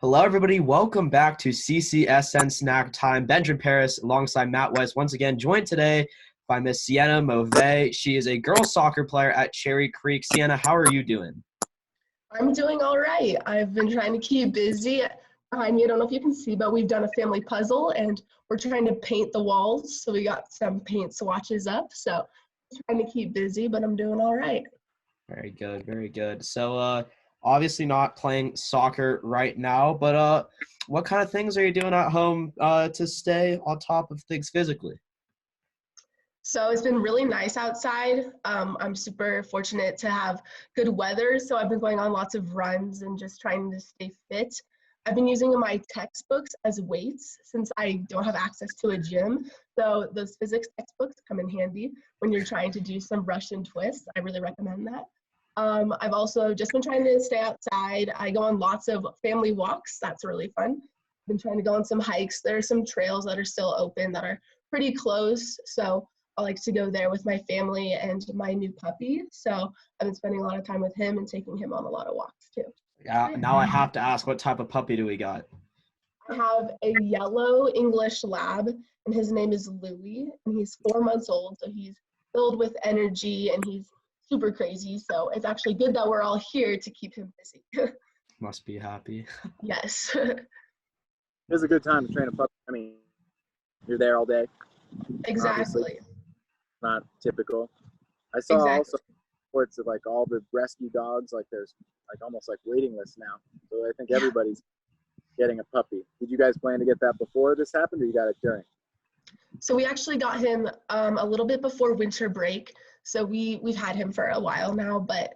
Hello, everybody. Welcome back to CCSN Snacktime. Benjamin Parris alongside Matt Weiss, once again joined today by Miss Siena Mauvais. She is a girls soccer player at Cherry Creek. Siena, how are you doing? I'm doing all right. I've been trying to keep busy. Behind me, I don't know if you can see, but we've done a family puzzle and we're trying to paint the walls. So we got some paint swatches up. So trying to keep busy, but I'm doing all right. Very good, very good. So, obviously not playing soccer right now, but what kind of things are you doing at home to stay on top of things physically? So it's been really nice outside. I'm super fortunate to have good weather. So I've been going on lots of runs and just trying to stay fit. I've been using my textbooks as weights since I don't have access to a gym. So those physics textbooks come in handy when you're trying to do some Russian twists. I really recommend that. I've also just been trying to stay outside. I go on lots of family walks. That's really fun. I've been trying to go on some hikes. There are some trails that are still open that are pretty close. So I like to go there with my family and my new puppy. So I've been spending a lot of time with him and taking him on a lot of walks too. Yeah, now I have to ask, what type of puppy do we got? I have a yellow English lab and his name is Louie and he's 4 months old. So he's filled with energy and he's super crazy. So it's actually good that we're all here to keep him busy. Must be happy. Yes. It's a good time to train a puppy. I mean, you're there all day. Exactly. Obviously, not typical. I saw Exactly. also reports of like all the rescue dogs, like there's like almost like waiting lists now. So I think everybody's getting a puppy. Did you guys plan to get that before this happened, or you got it during? So we actually got him a little bit before winter break. So we've had him for a while now, but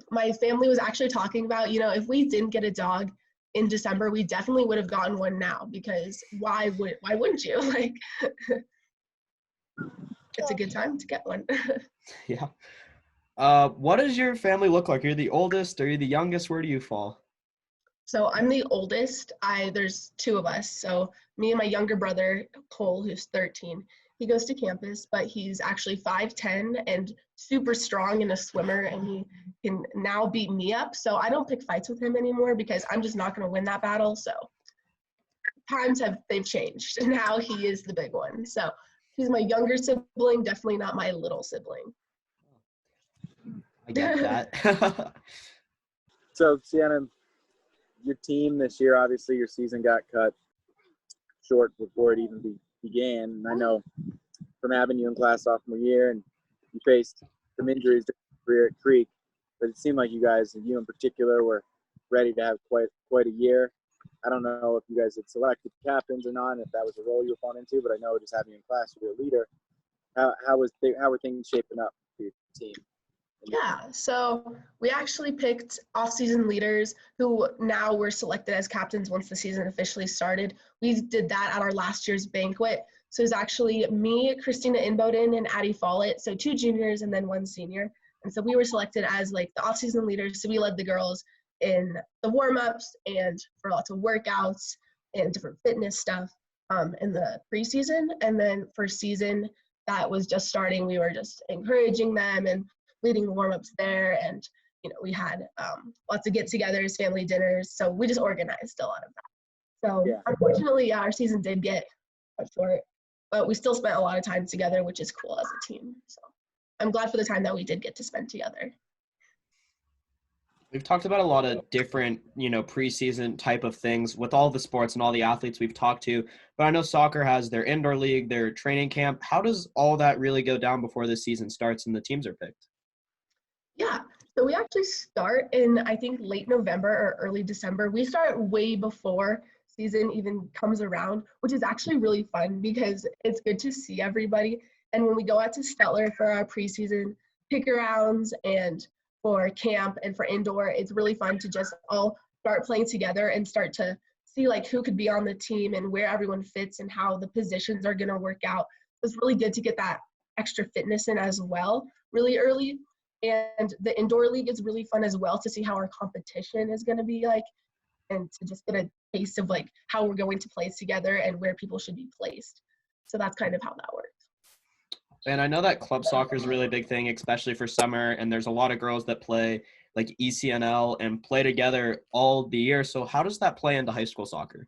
my family was actually talking about, if we didn't get a dog in December, we definitely would have gotten one now because why wouldn't you? Like, it's a good time to get one. Yeah. What does your family look like? You're the oldest? Are you the youngest? Where do you fall? So I'm the oldest. There's two of us. So me and my younger brother, Cole, who's 13, he goes to campus, but he's actually 5'10" and super strong and a swimmer, and he can now beat me up. So I don't pick fights with him anymore because I'm just not going to win that battle. So they've changed. Now he is the big one. So he's my younger sibling, definitely not my little sibling. I get that. So Sienna, your team this year, obviously your season got cut short before it even began. And I know from having you in class sophomore year, and you faced some injuries during your career at Creek, but it seemed like you guys, and you in particular, were ready to have quite a year. I don't know if you guys had selected captains or not, and if that was a role you were falling into, but I know just having you in class, you're a leader. How were things shaping up for your team? Yeah, so we actually picked off-season leaders who now were selected as captains once the season officially started. We did that at our last year's banquet. So it was actually me, Christina Inboden, and Addie Follett, so two juniors and then one senior. And so we were selected as like the off-season leaders. So we led the girls in the warm-ups and for lots of workouts and different fitness stuff in the preseason. And then for season that was just starting, we were just encouraging them and leading the warm-ups there, and we had lots of get-togethers, family dinners, so we just organized a lot of that. So yeah. Unfortunately, our season did get cut short, but we still spent a lot of time together, which is cool as a team. So I'm glad for the time that we did get to spend together. We've talked about a lot of different, preseason type of things with all the sports and all the athletes we've talked to, but I know soccer has their indoor league, their training camp. How does all that really go down before the season starts and the teams are picked? Yeah, so we actually start in, I think, late November or early December. We start way before season even comes around, which is actually really fun because it's good to see everybody. And when we go out to Stetler for our preseason pick-arounds and for camp and for indoor, it's really fun to just all start playing together and start to see like who could be on the team and where everyone fits and how the positions are going to work out. It's really good to get that extra fitness in as well really early. And the indoor league is really fun as well to see how our competition is going to be like and to just get a taste of like how we're going to play together and where people should be placed. So that's kind of how that works. And I know that club soccer is a really big thing, especially for summer, and there's a lot of girls that play like ECNL and play together all the year. So how does that play into high school soccer?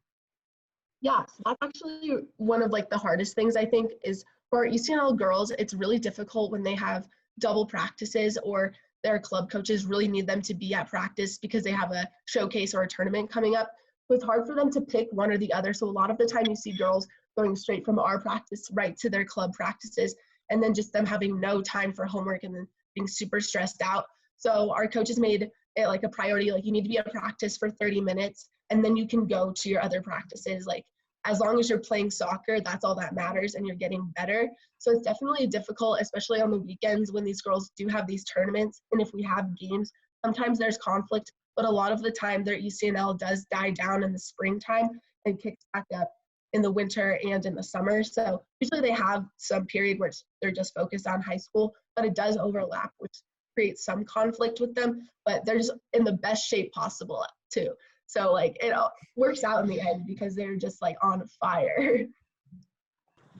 Yeah, so that's actually one of like the hardest things I think is for our ECNL girls, it's really difficult when they have double practices or their club coaches really need them to be at practice because they have a showcase or a tournament coming up. So it's hard for them to pick one or the other. So a lot of the time you see girls going straight from our practice right to their club practices and then just them having no time for homework and then being super stressed out. So our coaches made it like a priority, like you need to be at practice for 30 minutes and then you can go to your other practices. Like as long as you're playing soccer, that's all that matters and you're getting better. So it's definitely difficult, especially on the weekends when these girls do have these tournaments. And if we have games, sometimes there's conflict, but a lot of the time their ECNL does die down in the springtime and kicks back up in the winter and in the summer. So usually they have some period where they're just focused on high school, but it does overlap, which creates some conflict with them, but they're just in the best shape possible too. So like it works out in the end because they're just like on fire.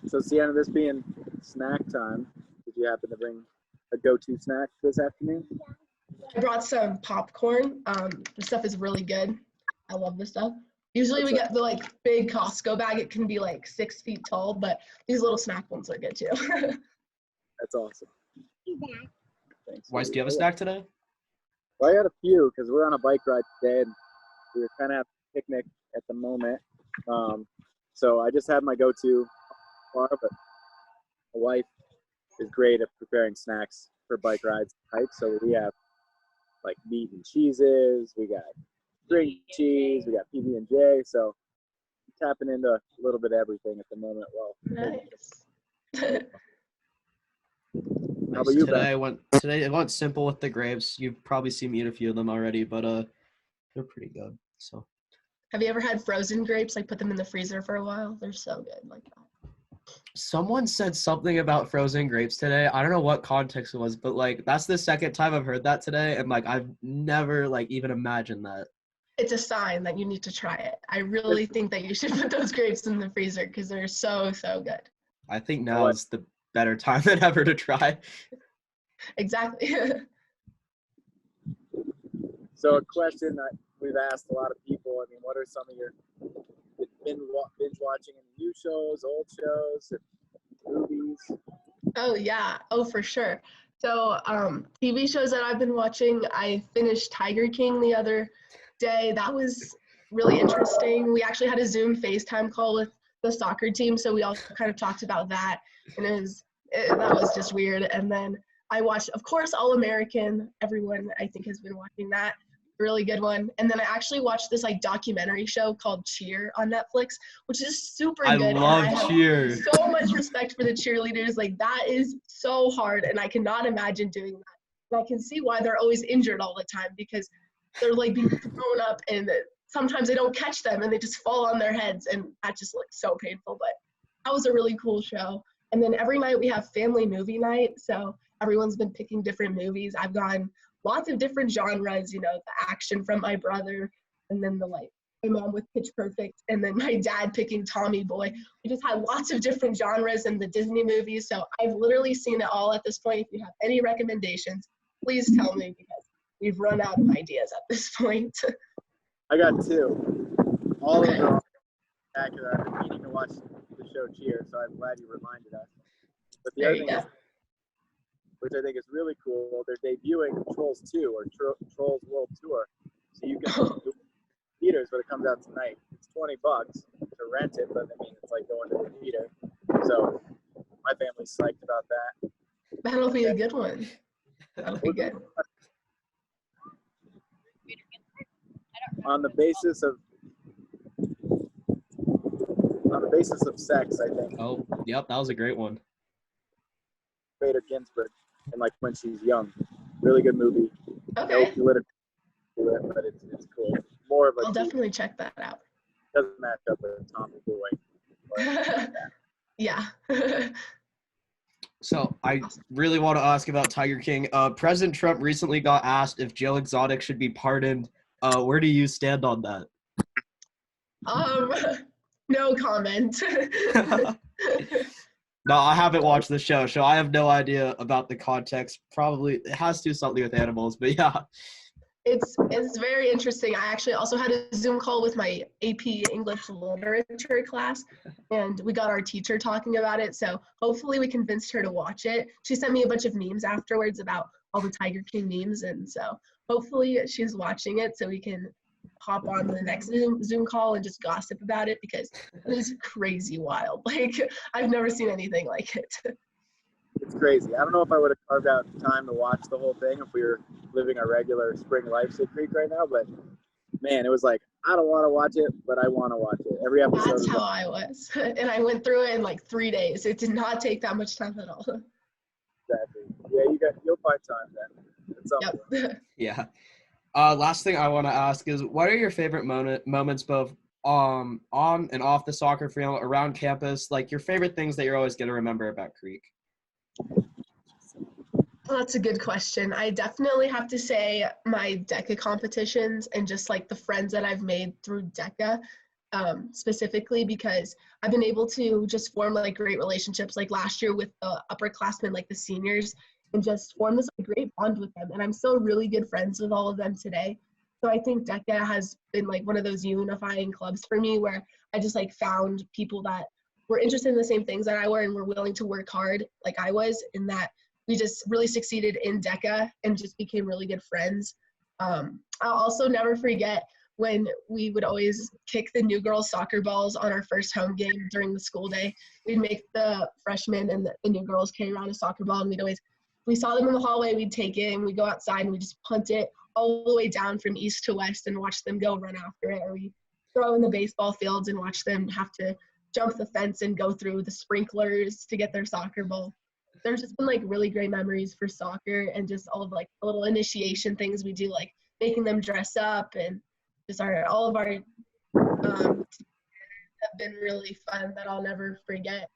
So Sienna, this being snack time, did you happen to bring a go-to snack this afternoon? I brought some popcorn. The stuff is really good. I love this stuff. Usually we get the like big Costco bag. It can be like 6 feet tall, but these little snack ones are good too. That's awesome. Thanks. Weiss, do you have a snack today? Well, I had a few because we're on a bike ride today and we were kind of at a picnic at the moment. So I just had my go-to bar, but my wife is great at preparing snacks for bike rides and hikes. So we have like meat and cheeses, we got string cheese, we got PB&J. So tapping into a little bit of everything at the moment. Well, Nice. How about you, Today I went simple with the grapes. You've probably seen me eat a few of them already, but they're pretty good. So Have you ever had frozen grapes? Like put them in the freezer for a while? They're so good like that. someone said something about frozen grapes today. I don't know what context it was, but like that's the second time I've heard that today, and like I've never like even imagined that. It's a sign that you need to try it. I really think that you should put those grapes in the freezer because they're so good. I think now is the better time than ever to try. Exactly. So a question that we've asked a lot of people, I mean, what are some of your binge watching any new shows, old shows, movies? Oh yeah. Oh, for sure. So TV shows that I've been watching, I finished Tiger King the other day. That was really interesting. We actually had a Zoom FaceTime call with the soccer team, so we all kind of talked about that, and that was just weird. And then I watched, of course, All American. Everyone, I think, has been watching that. Really good one. And then I actually watched this like documentary show called Cheer on Netflix, which is super good. I love Cheer. So much respect for the cheerleaders. Like that is so hard, and I cannot imagine doing that. And I can see why they're always injured all the time because they're like being thrown up, and sometimes they don't catch them, and they just fall on their heads, and that just looks so painful. But that was a really cool show. And then every night we have family movie night, so everyone's been picking different movies. I've gone lots of different genres, you know, the action from my brother, and then the like my mom with Pitch Perfect, and then my dad picking Tommy Boy. We just had lots of different genres in the Disney movies, so I've literally seen it all at this point. If you have any recommendations, please tell me because we've run out of ideas at this point. I got two. All of them are spectacular. I've been meaning to watch the show Cheer, so I'm glad you reminded us. But the other thing is, which I think is really cool, they're debuting Trolls 2 or Trolls World Tour. So you can do theaters, but it comes out tonight. It's $20 to rent it, but I mean, it's like going to the theater. So my family's psyched about that. That'll be a good one. That'll be good. On the basis of sex, I think. Oh, yep, that was a great one. Bader Ginsburg, and like when she's young, really good movie. Okay. No political, but it's cool. More of a. I'll definitely check that out. Doesn't match up with Tommy Boy. Yeah. So I really want to ask about Tiger King. President Trump recently got asked if Joe Exotic should be pardoned. Where do you stand on that? No comment. No, I haven't watched the show, so I have no idea about the context. Probably it has to do something with animals, but yeah. It's very interesting. I actually also had a Zoom call with my AP English literature class, and we got our teacher talking about it. So hopefully we convinced her to watch it. She sent me a bunch of memes afterwards about all the Tiger King memes, and so hopefully she's watching it so we can hop on the next Zoom call and just gossip about it, because it is crazy wild. Like, I've never seen anything like it. It's crazy. I don't know if I would have carved out time to watch the whole thing if we were living a regular spring life at Creek right now, but man, it was like, I don't want to watch it, but I want to watch it. Every episode. That's how I was. And I went through it in like 3 days. It did not take that much time at all. Exactly. Yeah, you'll find time then. At some point. Yeah. Last thing I want to ask is, what are your favorite moments both on and off the soccer field, around campus, like your favorite things that you're always going to remember about Creek? Well, that's a good question. I definitely have to say my DECA competitions and just like the friends that I've made through DECA, specifically because I've been able to just form like great relationships, like last year with the upperclassmen, like the seniors, and just form this like, great bond with them. And I'm still really good friends with all of them today. So I think DECA has been like one of those unifying clubs for me, where I just like found people that were interested in the same things that I were and were willing to work hard like I was, and that we just really succeeded in DECA and just became really good friends. I'll also never forget when we would always kick the new girls soccer balls on our first home game during the school day. We'd make the freshmen and the new girls carry around a soccer ball, and we saw them in the hallway, we'd take it and we'd go outside and we just punt it all the way down from east to west and watch them go run after it. Or we throw in the baseball fields and watch them have to jump the fence and go through the sprinklers to get their soccer ball. There's just been like really great memories for soccer, and just all of like the little initiation things we do, like making them dress up, and just all of our have been really fun that I'll never forget.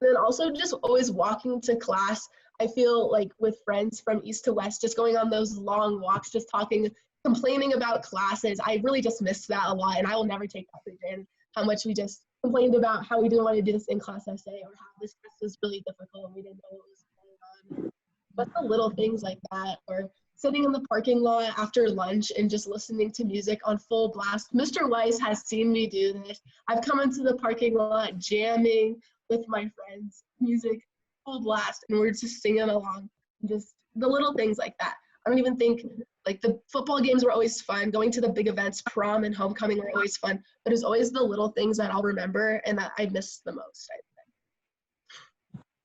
And then also just always walking to class. I feel like with friends from east to west, just going on those long walks, just talking, complaining about classes. I really just missed that a lot, and I will never take that for granted, how much we just complained about how we didn't want to do this in-class essay, or how this test was really difficult and we didn't know what was going on. But the little things like that, or sitting in the parking lot after lunch and just listening to music on full blast. Mr. Weiss has seen me do this. I've come into the parking lot jamming with my friends, music full blast, and we're just singing along. Just the little things like that. I don't even think, like, the football games were always fun. Going to the big events, prom and homecoming, were always fun. But it's always the little things that I'll remember and that I miss the most, I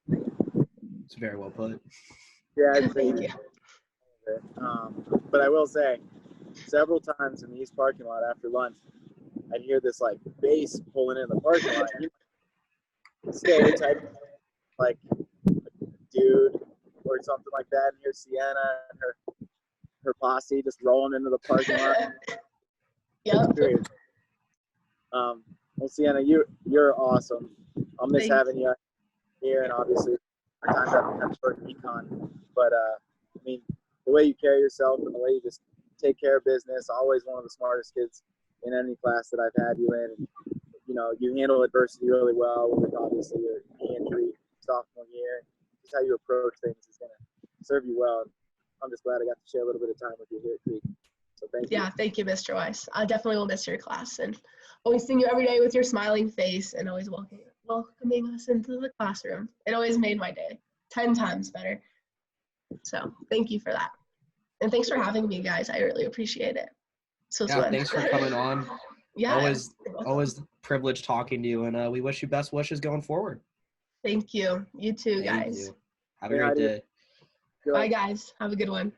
think. It's very well put. Yeah, Thank you. But I will say, several times in the East parking lot after lunch, I'd hear this like bass pulling in the parking lot. Stereotype, like dude or something like that, and here's Siena and her posse just rolling into the parking lot. Yep. Well, Siena, you're awesome. I'll miss having you here, and obviously our time's at short econ. But I mean, the way you carry yourself and the way you just take care of business, always one of the smartest kids in any class that I've had you in. And, you know, you handle adversity really well with obviously your knee injury sophomore year. Just how you approach things is going to serve you well. I'm just glad I got to share a little bit of time with you here at Creek. So thank you. Yeah, thank you, Mr. Weiss. I definitely will miss your class, and always seeing you every day with your smiling face and always welcoming us into the classroom. It always made my day 10 times better. So thank you for that. And thanks for having me, guys. I really appreciate it. So fun. Thanks for coming on. Yeah. Always privileged talking to you, and we wish you best wishes going forward. Thank you. You too, guys. Have a great day. Bye, guys. Have a good one.